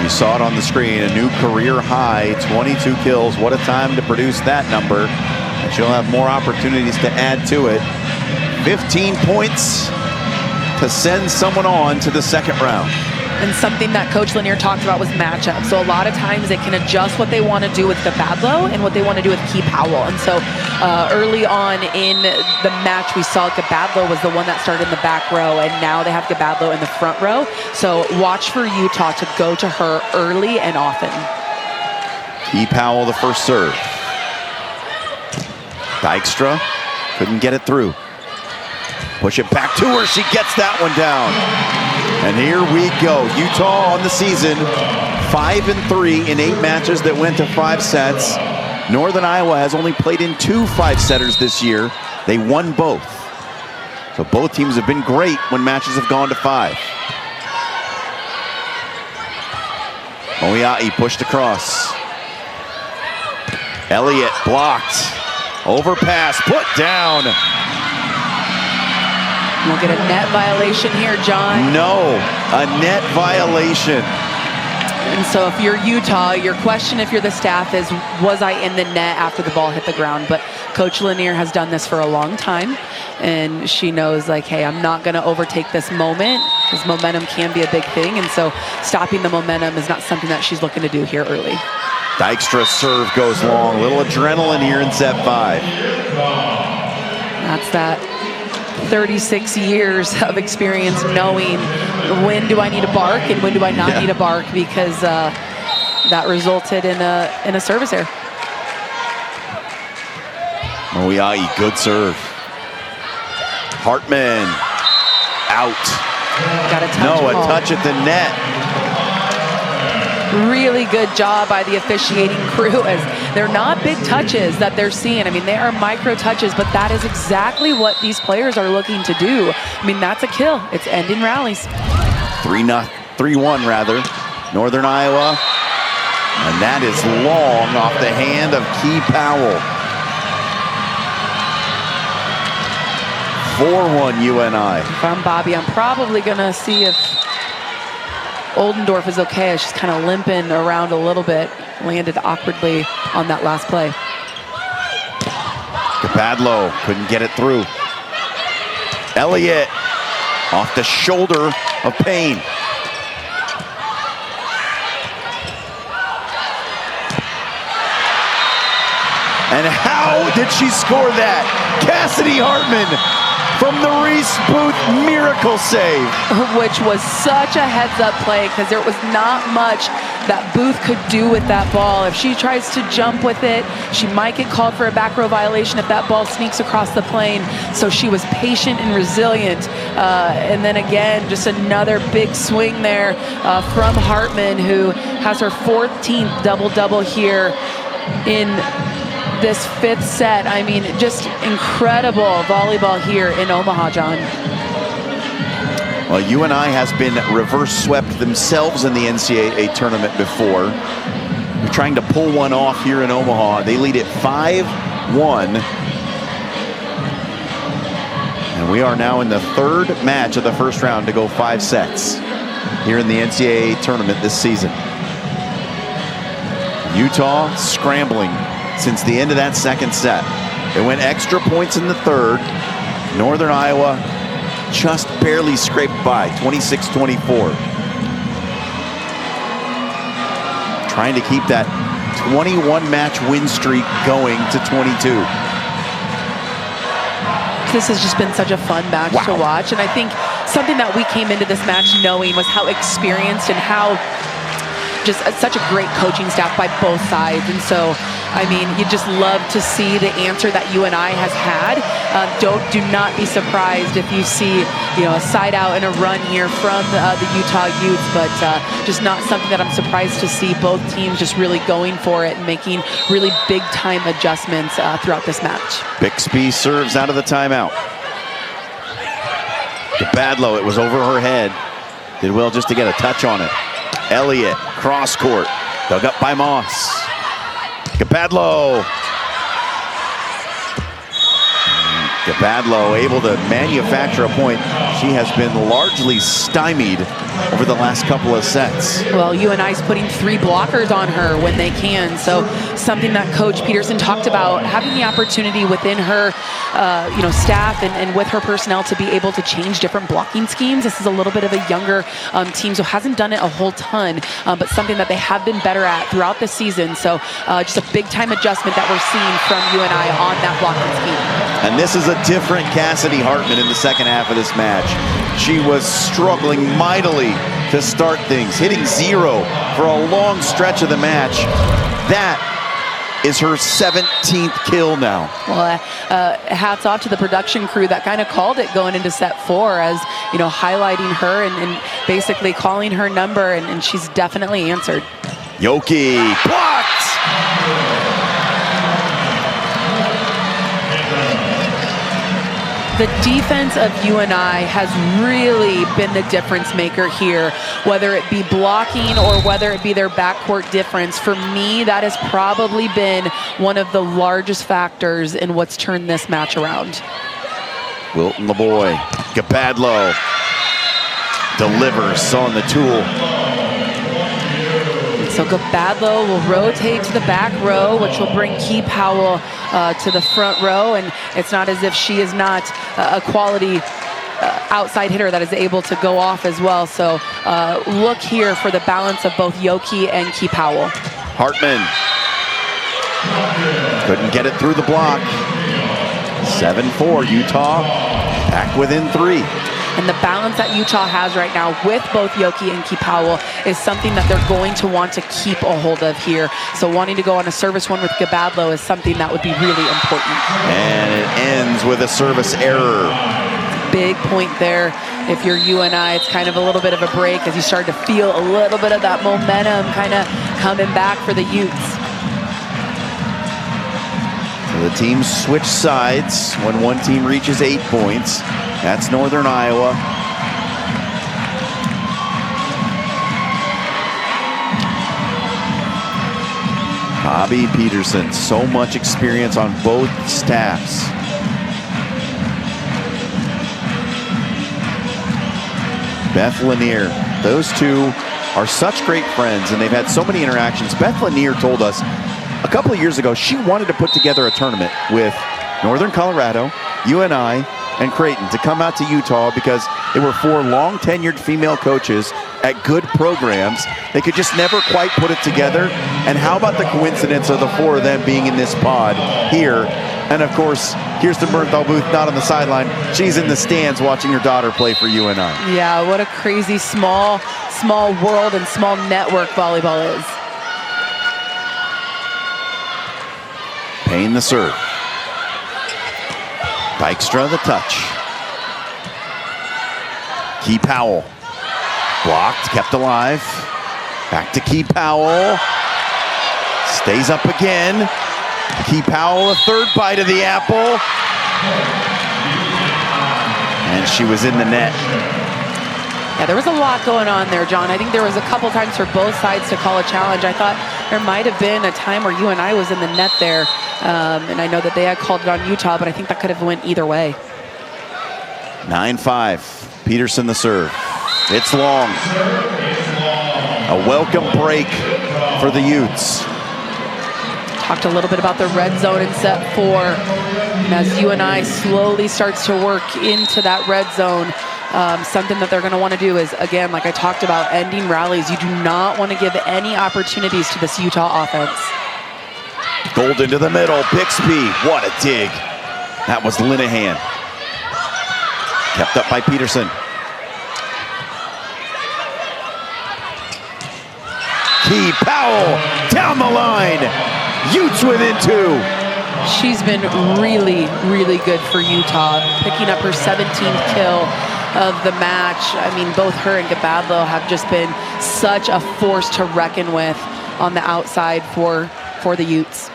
You saw it on the screen, a new career high, 22 kills. What a time to produce that number. And she'll have more opportunities to add to it. 15 points to send someone on to the second round. And something that Coach Lanier talked about was matchup. So a lot of times they can adjust what they want to do with Gabadlo and what they want to do with Key Powell. And so early on in the match, we saw Gabadlo was the one that started in the back row, and now they have Gabadlo in the front row. So watch for Utah to go to her early and often. Key Powell, the first serve. Dykstra couldn't get it through. Push it back to her. She gets that one down. And here we go. Utah on the season, 5-3 in 8 matches that went to 5 sets. Northern Iowa has only played in 2 5-setters this year. They won both. So both teams have been great when matches have gone to 5. Moiai pushed across. Elliott blocked. Overpass, put down. We'll get a net violation here, John. No, a net violation. And so if you're Utah, your question if you're the staff is, was I in the net after the ball hit the ground? But Coach Lanier has done this for a long time, and she knows, like, hey, I'm not going to overtake this moment, because momentum can be a big thing. And so stopping the momentum is not something that she's looking to do here early. Dykstra's serve goes long. A little adrenaline here in set 5. That's that 36 years of experience knowing when do I need a bark and when do I not need a bark, because that resulted in a service error. Moiai, good serve. Hartman, out. Got a touch. No, a touch at the net. Really good job by the officiating crew, as they're not big touches that they're seeing. I mean, they are micro touches, but that is exactly what these players are looking to do. I mean, that's a kill. It's ending rallies. 3-1 rather, Northern Iowa. And that is long off the hand of Key Powell. 4-1 UNI. If I'm Bobby, I'm probably gonna see if Oldendorf is okay. She's kind of limping around a little bit. Landed awkwardly on that last play. Gabadlo couldn't get it through. Elliott off the shoulder of Payne. And how did she score that? Cassidy Hartman from the Reese Booth miracle save. Which was such a heads-up play, because there was not much that Booth could do with that ball. If she tries to jump with it, she might get called for a back row violation if that ball sneaks across the plane. So she was patient and resilient. And then again, just another big swing there from Hartman, who has her 14th double-double here in this 5th set. I mean, just incredible volleyball here in Omaha, John. Well, UNI has been reverse swept themselves in the NCAA tournament before. They're trying to pull one off here in Omaha. They lead it 5-1. And we are now in the 3rd match of the first round to go 5 sets here in the NCAA tournament this season. Utah scrambling since the end of that 2nd set. It went extra points in the 3rd. Northern Iowa just barely scraped by, 26-24. Trying to keep that 21-match win streak going to 22. This has just been such a fun match to watch. And I think something that we came into this match knowing was how experienced and how just such a great coaching staff by both sides. And so, I mean, you just love to see the answer that UNI has had. Do not be surprised if you see, you know, a side out and a run here from the Utah Utes, but just not something that I'm surprised to see. Both teams just really going for it and making really big time adjustments throughout this match. Bixby serves out of the timeout. Gabadlo, it was over her head. Did well just to get a touch on it. Elliott, cross court, dug up by Moss. Gabadlo. Gabadlo able to manufacture a point. She has been largely stymied over the last couple of sets. Well, UNI's putting 3 blockers on her when they can. So something that Coach Peterson talked about, having the opportunity within her staff and with her personnel to be able to change different blocking schemes. This is a little bit of a younger team, so hasn't done it a whole ton, but something that they have been better at throughout the season. So just a big time adjustment that we're seeing from UNI on that blocking scheme. And this is a different Cassidy Hartman in the second half of this match. She was struggling mightily to start things, hitting 0 for a long stretch of the match. That is her 17th kill now. Well, hats off to the production crew that kind of called it going into set 4, as highlighting her and basically calling her number, and she's definitely answered. Yoki blocked. The defense of UNI has really been the difference maker here, whether it be blocking or whether it be their backcourt difference. For me, that has probably been one of the largest factors in what's turned this match around. Wilton LeBoy, Gabadlo delivers on the tool. So Gabadlo will rotate to the back row, which will bring Key Powell to the front row, and it's not as if she is not a quality outside hitter that is able to go off as well. So look here for the balance of both Yoki and Key Powell. Hartman couldn't get it through the block. 7-4, Utah back within 3. And the balance that Utah has right now with both Yoki and Key Powell is something that they're going to want to keep a hold of here. So wanting to go on a service one with Gabadlo is something that would be really important. And it ends with a service error. Big point there. If you're UNI, it's kind of a little bit of a break as you start to feel a little bit of that momentum kind of coming back for the Utes. So the teams switch sides when one team reaches 8 points. That's Northern Iowa. Bobby Peterson, so much experience on both staffs. Beth Lanier, those two are such great friends and they've had so many interactions. Beth Lanier told us a couple of years ago she wanted to put together a tournament with Northern Colorado, UNI, and Creighton to come out to Utah because they were 4 long-tenured female coaches at good programs. They could just never quite put it together. And how about the coincidence of the 4 of them being in this pod here? And of course, Kirsten Bernthal Booth not on the sideline. She's in the stands watching her daughter play for UNI. Yeah, what a crazy small world and small network volleyball is. Payne the serve. Dykstra the touch. Key Powell. Blocked, kept alive. Back to Key Powell. Stays up again. Key Powell, a third bite of the apple. And she was in the net. Yeah, there was a lot going on there, John. I think there was a couple times for both sides to call a challenge. I thought there might have been a time where UNI was in the net there. And I know that they had called it on Utah, but I think that could have went either way. 9-5, Peterson the serve. It's long. A welcome break for the Utes. Talked a little bit about the red zone in set 4. And as UNI slowly starts to work into that red zone, something that they're going to want to do is, again, like I talked about, ending rallies. You do not want to give any opportunities to this Utah offense. Gold into the middle, Bixby, what a dig. That was Linehan. Kept up by Peterson. Key Powell down the line. Utes within 2. She's been really, really good for Utah, picking up her 17th kill of the match. I mean, both her and Gabadlo have just been such a force to reckon with on the outside for the Utes.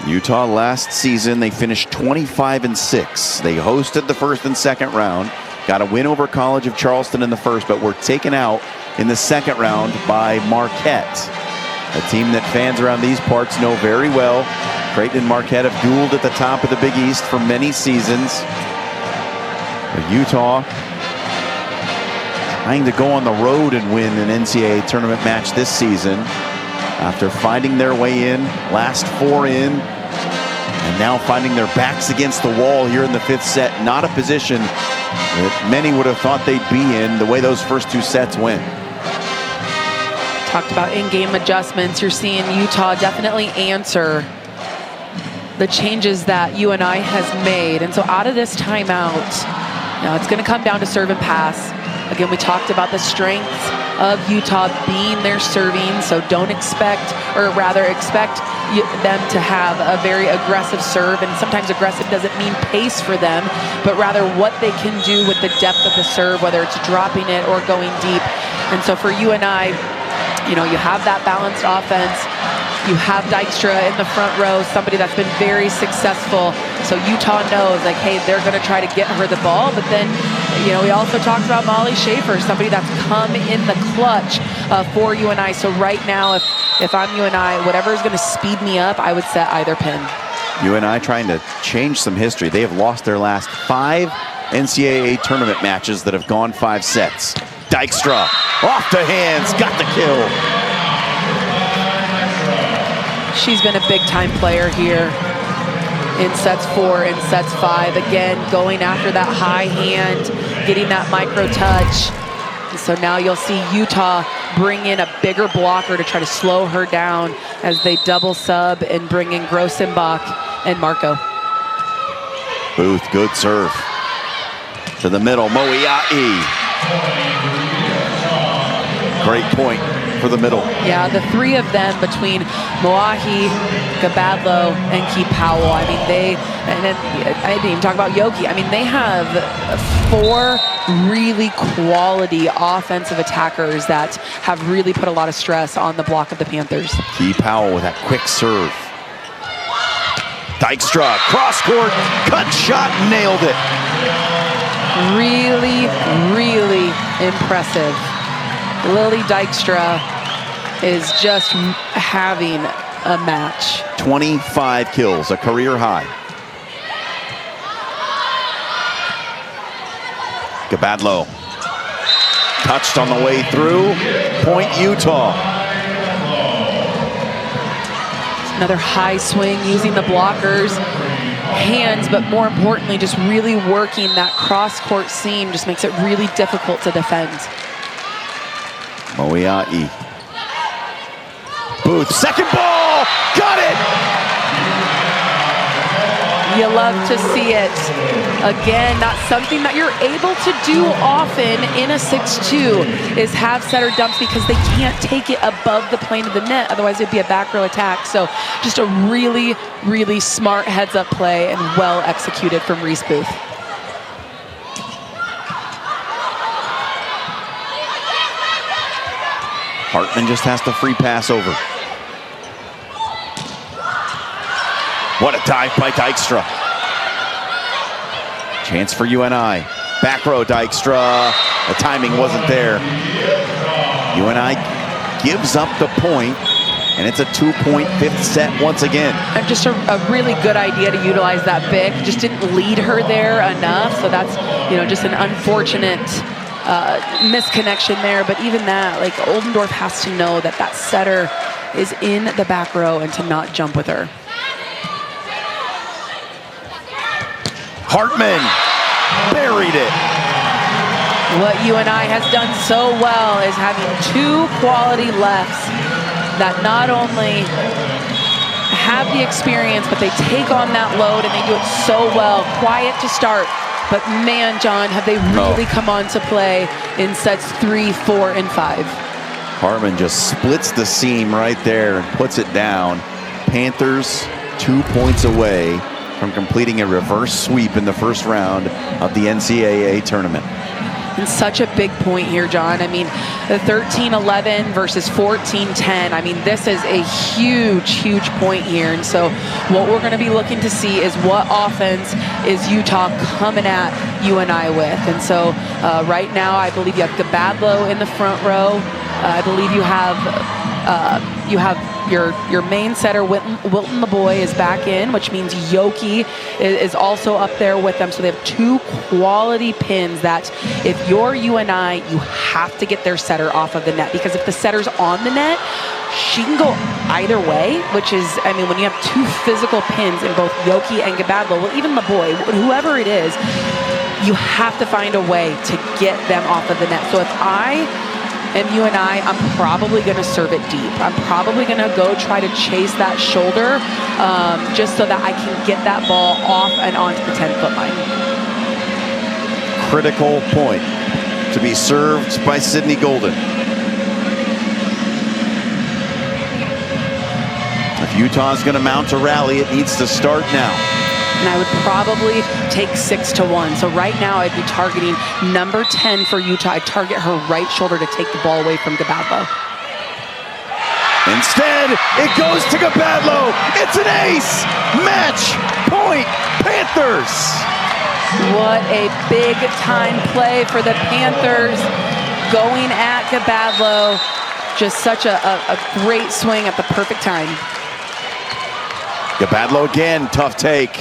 Utah last season, they finished 25-6. They hosted the first and second round. Got a win over College of Charleston in the first, but were taken out in the second round by Marquette, a team that fans around these parts know very well. Creighton and Marquette have dueled at the top of the Big East for many seasons. But Utah trying to go on the road and win an NCAA tournament match this season after finding their way in, last 4 in, and now finding their backs against the wall here in the 5th set. Not a position that many would have thought they'd be in the way those first 2 sets went. Talked about in-game adjustments. You're seeing Utah definitely answer the changes that UNI has made. And so out of this timeout, now it's going to come down to serve and pass. Again, we talked about the strength of Utah being their serving, so don't expect, or rather expect them to have a very aggressive serve, and sometimes aggressive doesn't mean pace for them, but rather what they can do with the depth of the serve, whether it's dropping it or going deep. And so for UNI, you know, you have that balanced offense. You have Dykstra in the front row, somebody that's been very successful. So Utah knows, like, hey, they're going to try to get her the ball. But then, you know, we also talked about Molly Schaefer, somebody that's come in the clutch for UNI. So right now, if I'm UNI, whatever is going to speed me up, I would set either pin. UNI trying to change some history. They have lost their last 5 NCAA tournament matches that have gone 5 sets. Dykstra off the hands, got the kill. She's been a big-time player here in sets 4 and sets 5. Again, going after that high hand, getting that micro touch. And so now you'll see Utah bring in a bigger blocker to try to slow her down as they double sub and bring in Grossenbach and Marco. Booth, good serve. To the middle, Moiai. Great point for the middle. Yeah, the 3 of them between Moahi, Gabadlo, and Key Powell. I mean, I didn't even talk about Yoki. I mean, they have 4 really quality offensive attackers that have really put a lot of stress on the block of the Panthers. Key Powell with that quick serve. Dykstra, cross court, cut shot, nailed it. Really, really impressive. Lily Dykstra is just having a match. 25 kills, a career high. Gabadlo touched on the way through. Point Utah. Another high swing using the blockers' hands, but more importantly, just really working that cross-court seam just makes it really difficult to defend. Moiai. Booth, second ball, got it! You love to see it. Again, not something that you're able to do often in a 6-2 is have setter dumps because they can't take it above the plane of the net. Otherwise, it'd be a back row attack. So just a really, really smart heads-up play and well executed from Reese Booth. Hartman just has to free pass over. What a dive by Dykstra. Chance for UNI. Back row Dykstra. The timing wasn't there. UNI gives up the point, and it's a 2-point 5th set once again. And just a really good idea to utilize that big. Just didn't lead her there enough, so that's, you know, just an unfortunate misconnection there. But even that, like, Oldendorf has to know that that setter is in the back row and to not jump with her. Hartman buried it. What UNI has done so well is having 2 quality lefts that not only have the experience, but they take on that load and they do it so well. Quiet to start, but man, John, have they really come on to play in sets 3, 4, and 5. Hartman just splits the seam right there and puts it down. Panthers 2 points away from completing a reverse sweep in the first round of the NCAA tournament. And such a big point here, John. I mean, the 13-11 versus 14-10. I mean, this is a huge, huge point here. And so what we're going to be looking to see is what offense is Utah coming at UNI with. And so right now, I believe you have Gabadlo in the front row. I believe you have You have your main setter, Wilton LeBoy, is back in, which means Yoki is also up there with them. So they have 2 quality pins that if you're UNI, you have to get their setter off of the net, because if the setter's on the net, she can go either way, which is, I mean, when you have 2 physical pins in both Yoki and Gabadlo, well, even LeBoy, whoever it is, you have to find a way to get them off of the net. So if I am UNI, I'm probably going to serve it deep. I'm probably going to go try to chase that shoulder just so that I can get that ball off and onto the 10-foot line. Critical point to be served by Sydney Golden. If Utah's going to mount a rally, it needs to start now. And I would probably take 6-1. So right now I'd be targeting number 10 for Utah. I'd target her right shoulder to take the ball away from Gabadlo. Instead, it goes to Gabadlo. It's an ace. Match point, Panthers. What a big time play for the Panthers, going at Gabadlo. Just such a great swing at the perfect time. Gabadlo again, tough take.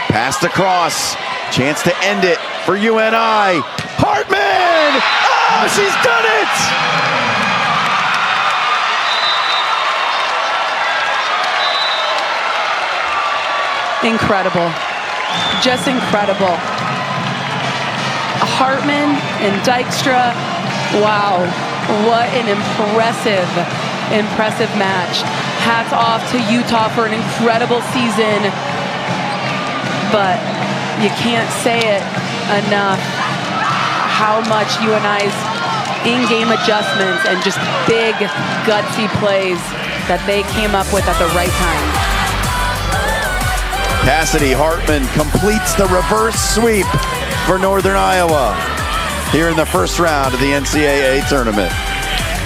Passed across, chance to end it for UNI. Hartman! Oh, she's done it! Incredible, just incredible. Hartman and Dykstra, wow, what an impressive match. Hats off to Utah for an incredible season, but you can't say it enough how much UNI's in-game adjustments and just big, gutsy plays that they came up with at the right time. Cassidy Hartman completes the reverse sweep for Northern Iowa here in the first round of the NCAA tournament.